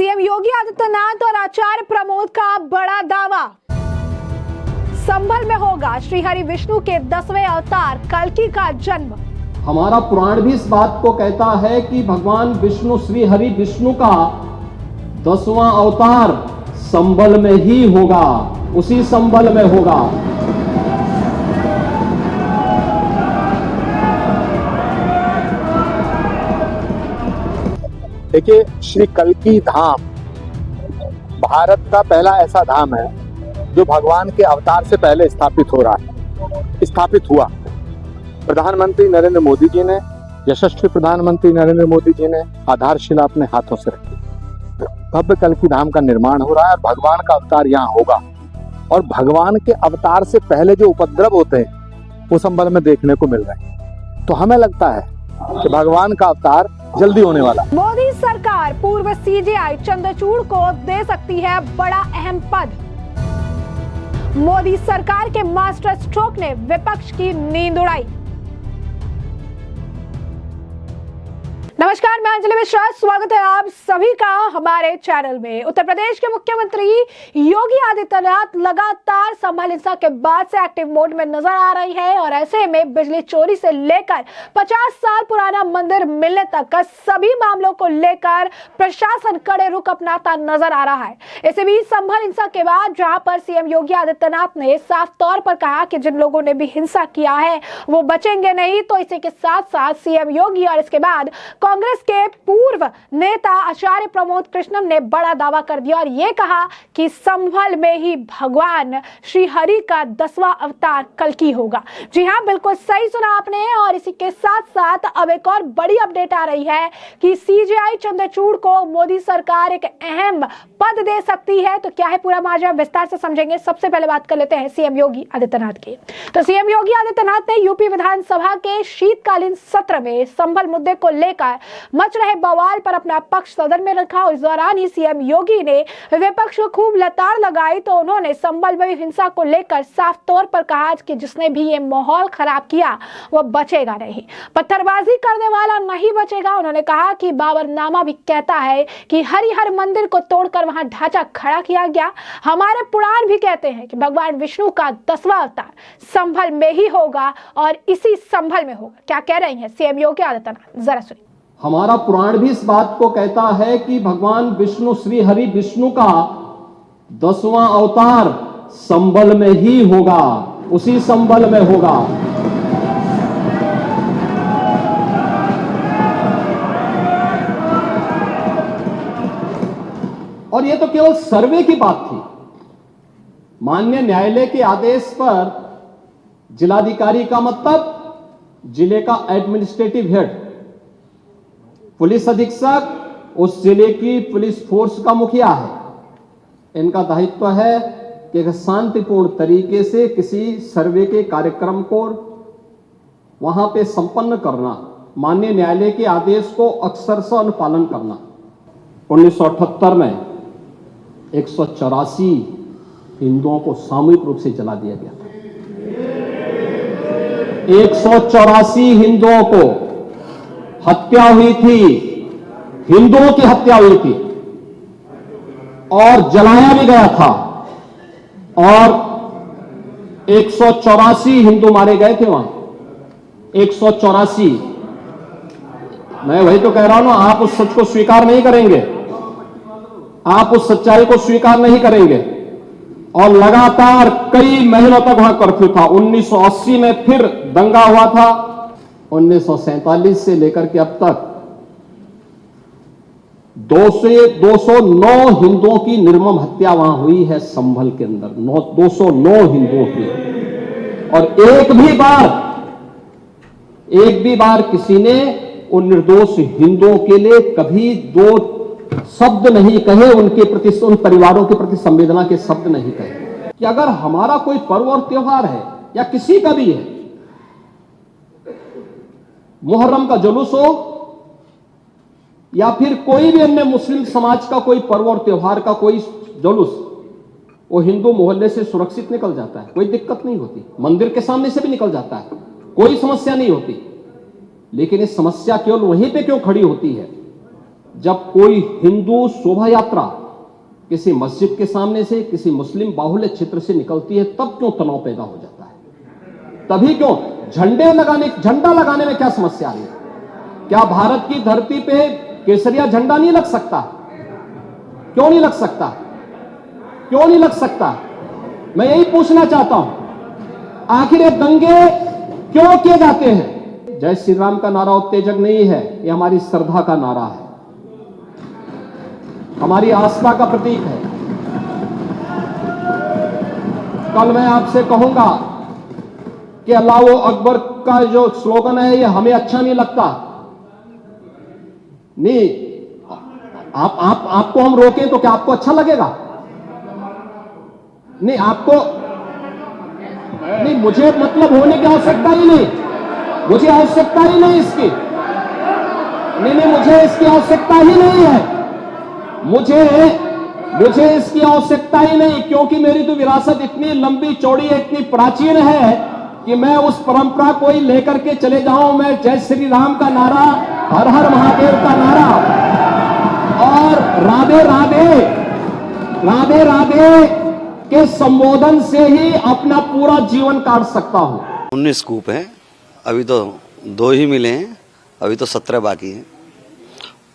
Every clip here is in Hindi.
सीएम योगी आदित्यनाथ और आचार्य प्रमोद का बड़ा दावा। संभल में होगा श्री हरि विष्णु के 10वें अवतार कल्कि का जन्म। हमारा पुराण भी इस बात को कहता है कि भगवान विष्णु श्री हरि विष्णु का 10वां अवतार संभल में ही होगा, उसी संभल में होगा। देखिए, श्री कल्कि धाम भारत का पहला ऐसा धाम है जो भगवान के अवतार से पहले स्थापित हो रहा है, स्थापित हुआ। प्रधानमंत्री नरेंद्र मोदी जी ने, यशस्वी प्रधानमंत्री नरेंद्र मोदी जी ने आधारशिला अपने हाथों से रखी। भव्य कल्कि धाम का निर्माण हो रहा है और भगवान का अवतार यहाँ होगा। और भगवान के अवतार से पहले जो उपद्रव होते हैं वो संभल में देखने को मिल रहे हैं। तो हमें लगता है कि भगवान का अवतार जल्दी होने वाला। मोदी सरकार पूर्व सीजेआई चंद्रचूड़ को दे सकती है बड़ा अहम पद। मोदी सरकार के मास्टर स्ट्रोक ने विपक्ष की नींद उड़ाई। नमस्कार, मैं अंजलि मिश्रा, स्वागत है आप सभी का हमारे चैनल में। उत्तर प्रदेश के मुख्यमंत्री योगी आदित्यनाथ लगातार संभल हिंसा के बाद से एक्टिव मोड में नजर आ रही है और ऐसे में बिजली चोरी से लेकर 50 साल पुराना मंदिर मिलने तक का सभी मामलों को लेकर प्रशासन कड़े रुख अपनाता नजर आ रहा है। इसी बीच संभल हिंसा के बाद जहां पर सीएम योगी आदित्यनाथ ने साफ तौर पर कहा कि जिन लोगों ने भी हिंसा किया है वो बचेंगे नहीं, तो इसी के साथ साथ सीएम योगी और इसके बाद कांग्रेस के पूर्व नेता आचार्य प्रमोद कृष्णम ने बड़ा दावा कर दिया और यह कहा कि संभल में ही भगवान श्री हरि का 10वां अवतार कल्कि होगा। जी हां, बिल्कुल सही सुना आपने। और इसी के साथ साथ अब एक और बड़ी अपडेट आ रही है कि सीजेआई चंद्रचूड़ को मोदी सरकार एक अहम पद दे सकती है। तो क्या है पूरा माजरा, विस्तार से समझेंगे। सबसे पहले बात कर लेते हैं सीएम योगी आदित्यनाथ की। तो सीएम योगी आदित्यनाथ ने यूपी विधानसभा के शीतकालीन सत्र में संभल मुद्दे को लेकर मच रहे बवाल पर अपना पक्ष सदन में रखा। इस दौरान ही सीएम योगी ने विपक्ष को खूब लताड़ लगाई। तो उन्होंने संभल में हिंसा को लेकर साफ तौर पर कहा कि जिसने भी ये माहौल खराब किया वो बचेगा नहीं, पत्थरबाजी करने वाला नहीं बचेगा। उन्होंने कहा कि बाबरनामा भी कहता है कि हरिहर मंदिर को तोड़कर वहां ढांचा खड़ा किया गया। हमारे पुराण भी कहते हैं कि भगवान विष्णु का 10वां अवतार संभल में ही होगा और इसी संभल में होगा। क्या कह रही हैं सीएम योगी आदित्यनाथ, जरा सुनिए। हमारा पुराण भी इस बात को कहता है कि भगवान विष्णु श्री हरि विष्णु का 10वां अवतार संभल में ही होगा, उसी संभल में होगा। और यह तो केवल सर्वे की बात थी। माननीय न्यायालय के आदेश पर जिलाधिकारी का मतलब जिले का एडमिनिस्ट्रेटिव हेड, पुलिस अधीक्षक उस जिले की पुलिस फोर्स का मुखिया है। इनका दायित्व है कि एक शांतिपूर्ण तरीके से किसी सर्वे के कार्यक्रम को वहां पे संपन्न करना, माननीय न्यायालय के आदेश को अक्षरशः अनुपालन करना। 1978 में 184 हिंदुओं को सामूहिक रूप से जला दिया गया था। 184 हिंदुओं को हत्या हुई थी, हिंदुओं की हत्या हुई थी और जलाया भी गया था। और 184 हिंदू मारे गए थे वहां, 184। मैं वही तो कह रहा हूं ना, आप उस सच को स्वीकार नहीं करेंगे, आप उस सच्चाई को स्वीकार नहीं करेंगे। और लगातार कई महीनों तक वहां कर्फ्यू था। 1980 में फिर दंगा हुआ था। 1947 से लेकर के अब तक 209 हिंदुओं की निर्मम हत्या वहां हुई है संभल के अंदर, 209 हिंदुओं की। और एक भी बार किसी ने उन निर्दोष हिंदुओं के लिए कभी दो शब्द नहीं कहे, उनके प्रति, उन परिवारों के प्रति संवेदना के शब्द नहीं कहे। कि अगर हमारा कोई पर्व और त्योहार है या किसी का भी है, मुहर्रम का जुलूस हो या फिर कोई भी अन्य मुस्लिम समाज का कोई पर्व और त्योहार का कोई जुलूस, वो हिंदू मोहल्ले से सुरक्षित निकल जाता है, कोई दिक्कत नहीं होती। मंदिर के सामने से भी निकल जाता है, कोई समस्या नहीं होती। लेकिन ये समस्या केवल वहीं पे क्यों खड़ी होती है जब कोई हिंदू शोभा यात्रा किसी मस्जिद के सामने से, किसी मुस्लिम बाहुल्य क्षेत्र से निकलती है, तब क्यों तनाव पैदा हो जाता है? तभी क्यों झंडा लगाने में क्या समस्या आ रही है? क्या भारत की धरती पे केसरिया झंडा नहीं लग सकता? क्यों नहीं लग सकता? क्यों नहीं लग सकता? मैं यही पूछना चाहता हूं, आखिर ये दंगे क्यों किए जाते हैं? जय श्री राम का नारा उत्तेजक नहीं है, ये हमारी श्रद्धा का नारा है, हमारी आस्था का प्रतीक है। कल मैं आपसे कहूंगा कि अल्लाह अकबर का जो स्लोगन है, ये हमें अच्छा नहीं लगता। नहीं, आपको हम रोकें तो क्या आपको अच्छा लगेगा? नहीं, आपको नहीं, मुझे मतलब होने की आवश्यकता ही नहीं, मुझे आवश्यकता ही नहीं इसकी, नहीं, मुझे इसकी आवश्यकता ही नहीं है, मुझे इसकी आवश्यकता ही नहीं, क्योंकि मेरी तो विरासत इतनी लंबी चौड़ी है, इतनी प्राचीन है कि मैं उस परंपरा को ही लेकर के चले जाऊं। मैं जय श्री राम का नारा, हर हर महादेव का नारा और राधे राधे, राधे राधे के संबोधन से ही अपना पूरा जीवन काट सकता हूं। 19 कूप हैं, अभी तो 2 ही मिले हैं, अभी तो 17 बाकी हैं।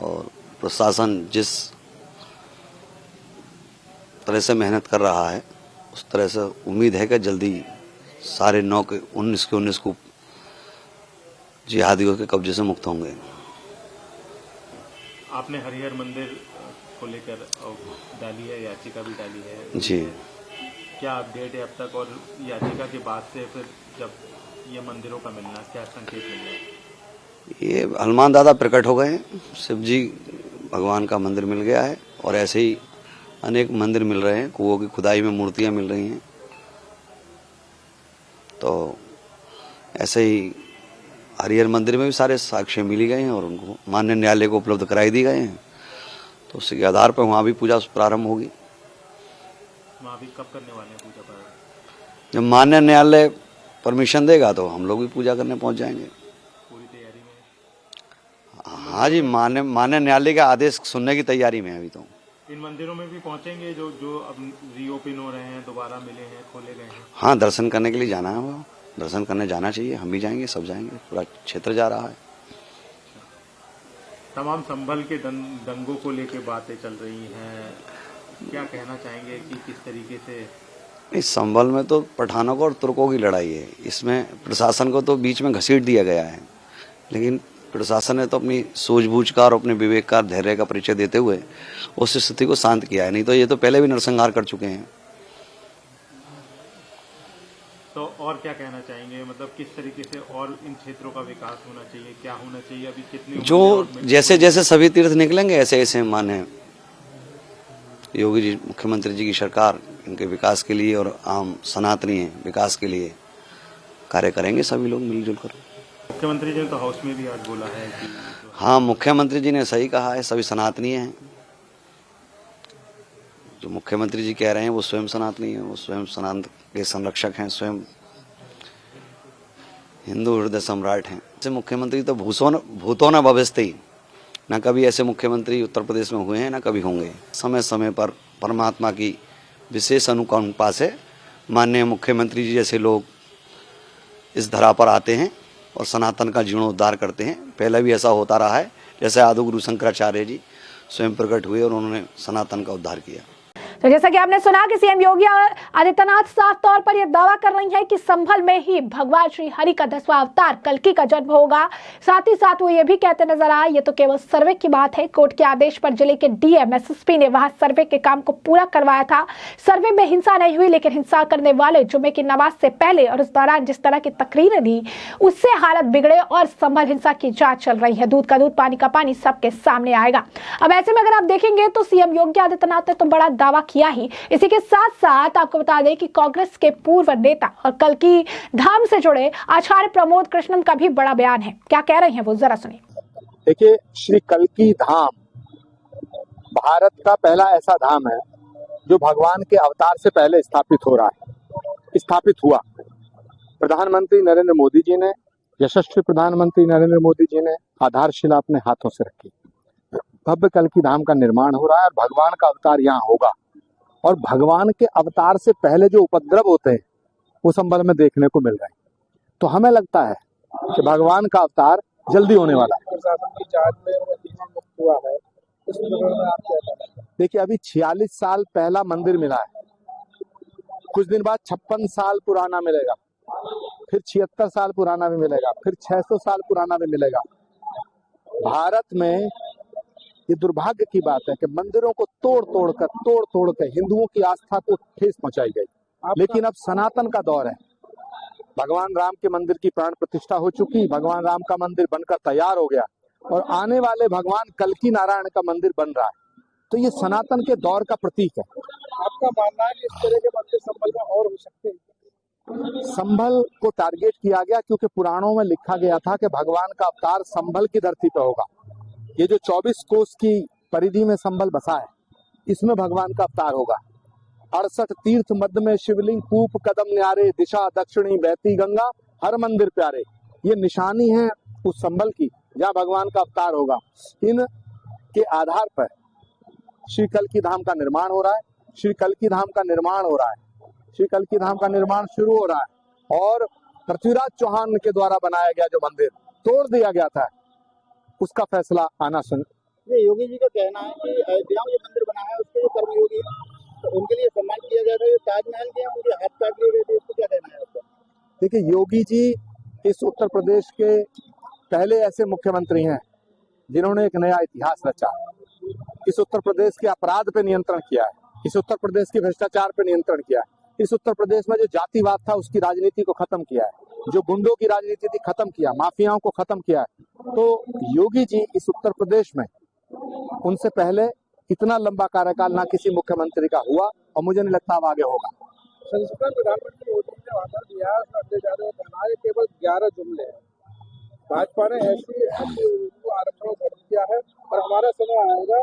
और प्रशासन जिस तरह से मेहनत कर रहा है, उस तरह से उम्मीद है कि जल्दी सारे 19 कूप जिहादियों के कब्जे से मुक्त होंगे। आपने हरिहर मंदिर को लेकर डाली है, याचिका भी डाली है जी, क्या अपडेट है अब तक? और याचिका के बाद से फिर जब ये मंदिरों का मिलना, क्या संकेत मिल रहा है? ये हनुमान दादा प्रकट हो गए हैं, शिव जी भगवान का मंदिर मिल गया है, और ऐसे ही अनेक मंदिर मिल रहे हैं, कुओं की खुदाई में मूर्तियां मिल रही हैं। तो ऐसे ही हरिहर मंदिर में भी सारे साक्ष्य मिल गए हैं और उनको माननीय न्यायालय को उपलब्ध कराई दी गए हैं। तो उसके आधार पर वहाँ भी पूजा प्रारंभ होगी। वहाँ भी कब करने वाले हैं पूजा प्रारंभ? जब माननीय न्यायालय परमिशन देगा तो हम लोग भी पूजा करने पहुँच जाएंगे। पूरी तैयारी में? हाँ जी, माननीय न्यायालय का आदेश सुनने की तैयारी में है अभी तो। इन मंदिरों में भी पहुंचेंगे जो अब रीओपन हो रहे हैं, दोबारा मिले हैं, खोले गए हैं? हाँ, दर्शन करने के लिए जाना है, वो दर्शन करने जाना चाहिए, हम भी जाएंगे, सब जाएंगे, पूरा क्षेत्र जा रहा है। तमाम संभल के दंगों को लेकर बातें चल रही हैं, क्या कहना चाहेंगे कि किस तरीके से? इस संभल में तो पठानों को और तुर्कों की लड़ाई है, इसमें प्रशासन को तो बीच में घसीट दिया गया है, लेकिन प्रशासन ने तो अपनी सूझबूझ का और अपने विवेक का, धैर्य का परिचय देते हुए उस स्थिति को शांत किया है। नहीं तो ये तो पहले भी नरसंहार कर चुके हैं। तो और क्या कहना चाहेंगे, मतलब किस तरीके से और इन क्षेत्रों का विकास होना चाहिए, क्या होना चाहिए? अभी कितने जो जैसे जैसे सभी तीर्थ निकलेंगे, ऐसे ऐसे माने योगी जी, मुख्यमंत्री जी की सरकार इनके विकास के लिए और आम सनातनी विकास के लिए कार्य करेंगे, सभी लोग मिलजुल कर। मुख्यमंत्री जी ने तो हाउस में भी आज बोला है कि हाँ, मुख्यमंत्री जी ने सही कहा है, सभी सनातनी हैं। जो मुख्यमंत्री जी कह रहे हैं वो स्वयं सनातनी है, वो स्वयं सनातन के संरक्षक हैं, स्वयं हिंदू हृदय सम्राट हैं। ऐसे मुख्यमंत्री तो भूतों न भविष्यति, न कभी ऐसे मुख्यमंत्री उत्तर प्रदेश में हुए हैं, न कभी होंगे। समय समय पर परमात्मा की विशेष अनुकंपा से माननीय मुख्यमंत्री जी जैसे लोग इस धरा पर आते हैं और सनातन का जीर्णोद्धार करते हैं। पहले भी ऐसा होता रहा है, जैसे आदिगुरु शंकराचार्य जी स्वयं प्रकट हुए और उन्होंने सनातन का उद्धार किया। तो जैसा कि आपने सुना कि सीएम योगी आदित्यनाथ साफ तौर पर यह दावा कर रही हैं कि संभल में ही भगवान श्री हरि का 10वां अवतार कल्कि का जन्म होगा। साथ ही साथ वो ये भी कहते नजर आए, ये तो केवल सर्वे की बात है। कोर्ट के आदेश पर जिले के डीएम एसएसपी ने वहां सर्वे के काम को पूरा करवाया था। सर्वे में हिंसा नहीं हुई, लेकिन हिंसा करने वाले जुम्मे की नमाज से पहले और उस दौरान जिस तरह की तकरीरें दी, उससे हालत बिगड़े और संभल हिंसा की जांच चल रही है। दूध का दूध, पानी का पानी सबके सामने आएगा। अब ऐसे में अगर आप देखेंगे तो सीएम योगी आदित्यनाथ ने तो बड़ा दावा किया ही। इसी के साथ साथ आपको बता दें कि कांग्रेस के पूर्व नेता और कल्कि धाम से जुड़े आचार्य प्रमोद कृष्णन का भी बड़ा बयान है। क्या कह रहे हैं वो, जरा सुनिए। देखिए, श्री कल्कि धाम भारत का पहला ऐसा धाम है जो भगवान के अवतार से पहले स्थापित हो रहा है, स्थापित हुआ। प्रधानमंत्री नरेंद्र मोदी जी ने, यशस्वी प्रधानमंत्री नरेंद्र मोदी जी ने आधारशिला अपने हाथों से रखी। भव्य कल्कि धाम का निर्माण हो रहा है और भगवान का अवतार यहाँ होगा। और भगवान के अवतार से पहले जो उपद्रव होते हैं वो संभल में देखने को मिल रहे हैं। तो हमें लगता है कि भगवान का अवतार जल्दी होने वाला है। देखिए, अभी 46 साल पहला मंदिर मिला है, कुछ दिन बाद 56 साल पुराना मिलेगा, फिर 76 साल पुराना भी मिलेगा, फिर 600 साल पुराना भी मिलेगा। भारत में ये दुर्भाग्य की बात है कि मंदिरों को तोड़ तोड़ कर हिंदुओं की आस्था को ठेस पहुंचाई गई। लेकिन अब सनातन का दौर है। भगवान राम के मंदिर की प्राण प्रतिष्ठा हो चुकी, भगवान राम का मंदिर बनकर तैयार हो गया और आने वाले भगवान कल्कि नारायण का मंदिर बन रहा है। तो ये सनातन के दौर का प्रतीक है। आपका मानना है कि इस तरह के मंदिर संभल में और हो सकते हैं? संभल को टारगेट किया गया क्योंकि पुराणों में लिखा गया था कि भगवान का अवतार संभल की धरती पर होगा। ये जो 24 कोस की परिधि में संभल बसा है, इसमें भगवान का अवतार होगा। 68 तीर्थ मध्य में शिवलिंग, कूप कदम न्यारे, दिशा दक्षिणी बहती गंगा, हर मंदिर प्यारे। ये निशानी है उस संभल की जहाँ भगवान का अवतार होगा। इन के आधार पर श्री कल्कि धाम का निर्माण हो रहा है। श्री कल्कि धाम का निर्माण हो रहा है, श्री कल्कि धाम का निर्माण शुरू हो रहा है। और पृथ्वीराज चौहान के द्वारा बनाया गया जो मंदिर तोड़ दिया गया था, उसका फैसला आना सुन। ये योगी जी का कहना है कि अयोध्या में जो मंदिर बना है उसके जो कर्मयोगी है तो उनके लिए सम्मान किया जा रहा है। ताजमहल के उनके हाथ काट लिए गए थे, उसको क्या कहना है आपका? देखिए, योगी जी इस उत्तर प्रदेश के पहले ऐसे मुख्यमंत्री हैं जिन्होंने एक नया इतिहास रचा। इस उत्तर प्रदेश के अपराध पे नियंत्रण किया है, इस उत्तर प्रदेश के भ्रष्टाचार पे नियंत्रण किया है, इस उत्तर प्रदेश में जो जातिवाद था उसकी राजनीति को खत्म किया है, जो गुंडों की राजनीति थी खत्म किया, माफियाओं को खत्म किया है। तो योगी जी इस उत्तर प्रदेश में उनसे पहले इतना लंबा कार्यकाल ना किसी मुख्यमंत्री का हुआ और मुझे नहीं लगता अब आगे होगा। संसद में प्रधानमंत्री मोदी ने वादा दिया है केवल 11 जुमले हैं। भाजपा ने ऐसी आरक्षण किया है और हमारा समय आएगा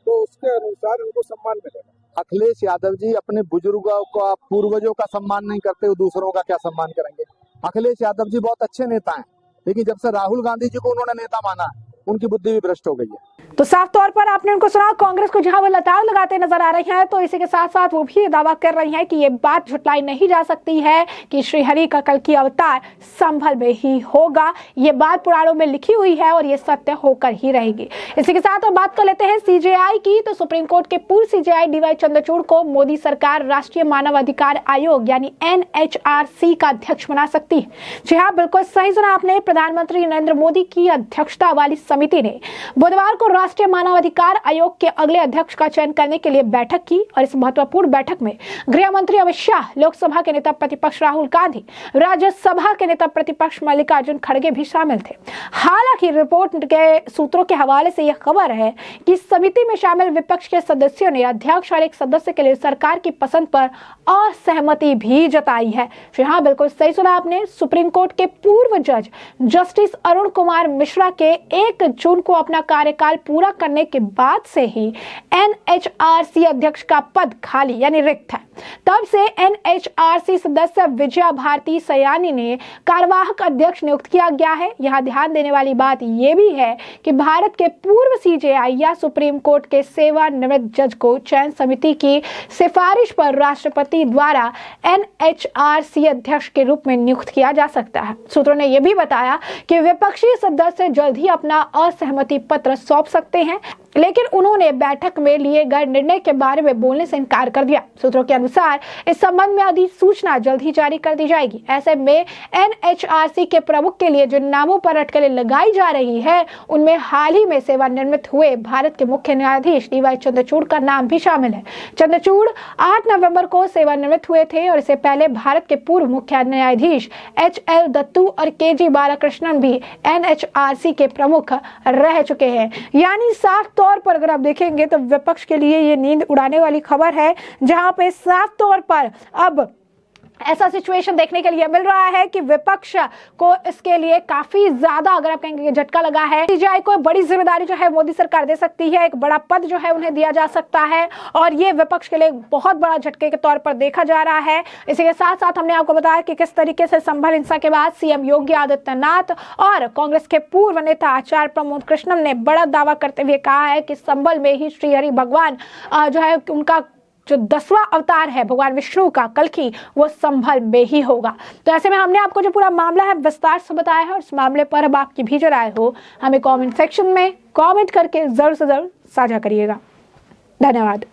तो उसके अनुसार उनको सम्मान मिलेगा। अखिलेश यादव जी अपने बुजुर्गों का, पूर्वजों का सम्मान नहीं करते, वो दूसरों का क्या सम्मान करेंगे? अखिलेश यादव जी बहुत अच्छे नेता हैं, लेकिन जब से राहुल गांधी जी को उन्होंने नेता माना, उनकी बुद्धि भी भ्रष्ट हो गई है। तो साफ तौर पर आपने उनको सुना, कांग्रेस को जहां वो लताड़ लगाते नजर आ रहे हैं, तो इसी के साथ साथ वो भी ये दावा कर रही हैं कि ये बात झुटलाई नहीं जा सकती है कि श्रीहरि का कल्कि अवतार संभल में ही होगा। ये बात पुराणों में लिखी हुई है और ये सत्य होकर ही रहेगी। इसी के साथ अब बात कर लेते हैं सीजेआई की। तो सुप्रीम कोर्ट के पूर्व सीजेआई डीवाई चंद्रचूड़ को मोदी सरकार राष्ट्रीय मानवाधिकार आयोग यानी NHRC का अध्यक्ष बना सकती है। जी हाँ, बिल्कुल सही सुना आपने। प्रधानमंत्री नरेंद्र मोदी की अध्यक्षता वाली समिति ने बुधवार को राष्ट्रीय मानवाधिकार आयोग के अगले अध्यक्ष का चयन करने के लिए बैठक की और इस महत्वपूर्ण बैठक में गृह मंत्री अमित शाह, लोकसभा के नेता प्रतिपक्ष राहुल गांधी, राज्यसभा के नेता प्रतिपक्ष मल्लिकार्जुन खड़गे भी शामिल थे। हालांकि रिपोर्ट के सूत्रों के हवाले से यह खबर है कि समिति में शामिल विपक्ष के सदस्यों ने अध्यक्ष और एक सदस्य के लिए सरकार की पसंद पर असहमति भी जताई है। हाँ, बिल्कुल सही सुना आपने। सुप्रीम कोर्ट के पूर्व जज जस्टिस अरुण कुमार मिश्रा के 1 जून को अपना कार्यकाल पूरा करने के बाद से ही NHRC अध्यक्ष का पद खाली यानी रिक्त है। तब से NHRC सदस्य विजया भारती सयानी ने कार्यवाहक अध्यक्ष नियुक्त किया गया है। यहाँ ध्यान देने वाली बात यह भी है कि भारत के पूर्व सीजेआई या सुप्रीम कोर्ट के सेवानिवृत्त जज को चयन समिति की सिफारिश पर राष्ट्रपति द्वारा NHRC अध्यक्ष के रूप में नियुक्त किया जा सकता है। सूत्रों ने यह भी बताया कि विपक्षी सदस्य जल्द ही अपना असहमति पत्र सौंप सकते हैं, लेकिन उन्होंने बैठक में लिए गए निर्णय के बारे में बोलने से इनकार कर दिया। सूत्रों के अनुसार इस संबंध में अधिसूचना जल्द ही जारी कर दी जाएगी। ऐसे में NHRC के प्रमुख के लिए जिन नामों पर अटकलें लगाई जा रही है, उनमें हाल ही में सेवानिवृत्त हुए भारत के मुख्य न्यायाधीश डीवाई चंद्रचूड़ का नाम भी शामिल है। चंद्रचूड़ 8 नवंबर को सेवानिवृत्त हुए थे और इससे पहले भारत के पूर्व मुख्य न्यायाधीश HL दत्तू और KG बालाकृष्णन भी NHRC के प्रमुख रह चुके हैं। यानी साफ तौर पर अगर आप देखेंगे तो विपक्ष के लिए ये नींद उड़ाने वाली खबर है, जहां पे साफ तौर पर अब ऐसा सिचुएशन देखने के लिए मिल रहा है कि विपक्ष को इसके लिए काफी ज्यादा, अगर आप कहेंगे, झटका लगा है। सीजीआई को बड़ी जिम्मेदारी जो है मोदी सरकार दे सकती है, एक बड़ा पद जो है उन्हें दिया जा सकता है और ये विपक्ष के लिए बहुत बड़ा झटके के तौर पर देखा जा रहा है। इसी के साथ साथ हमने आपको बताया कि किस तरीके से संभल हिंसा के बाद सीएम योगी आदित्यनाथ और कांग्रेस के पूर्व नेता आचार्य प्रमोद कृष्णम ने बड़ा दावा करते हुए कहा है कि संभल में ही श्री हरि भगवान जो है उनका जो 10वां अवतार है भगवान विष्णु का कल्कि, वो संभल में ही होगा। तो ऐसे में हमने आपको जो पूरा मामला है विस्तार से बताया है और इस मामले पर अब आपकी भी जो राय हो हमें कमेंट सेक्शन में कमेंट करके जरूर से जरूर साझा करिएगा। धन्यवाद।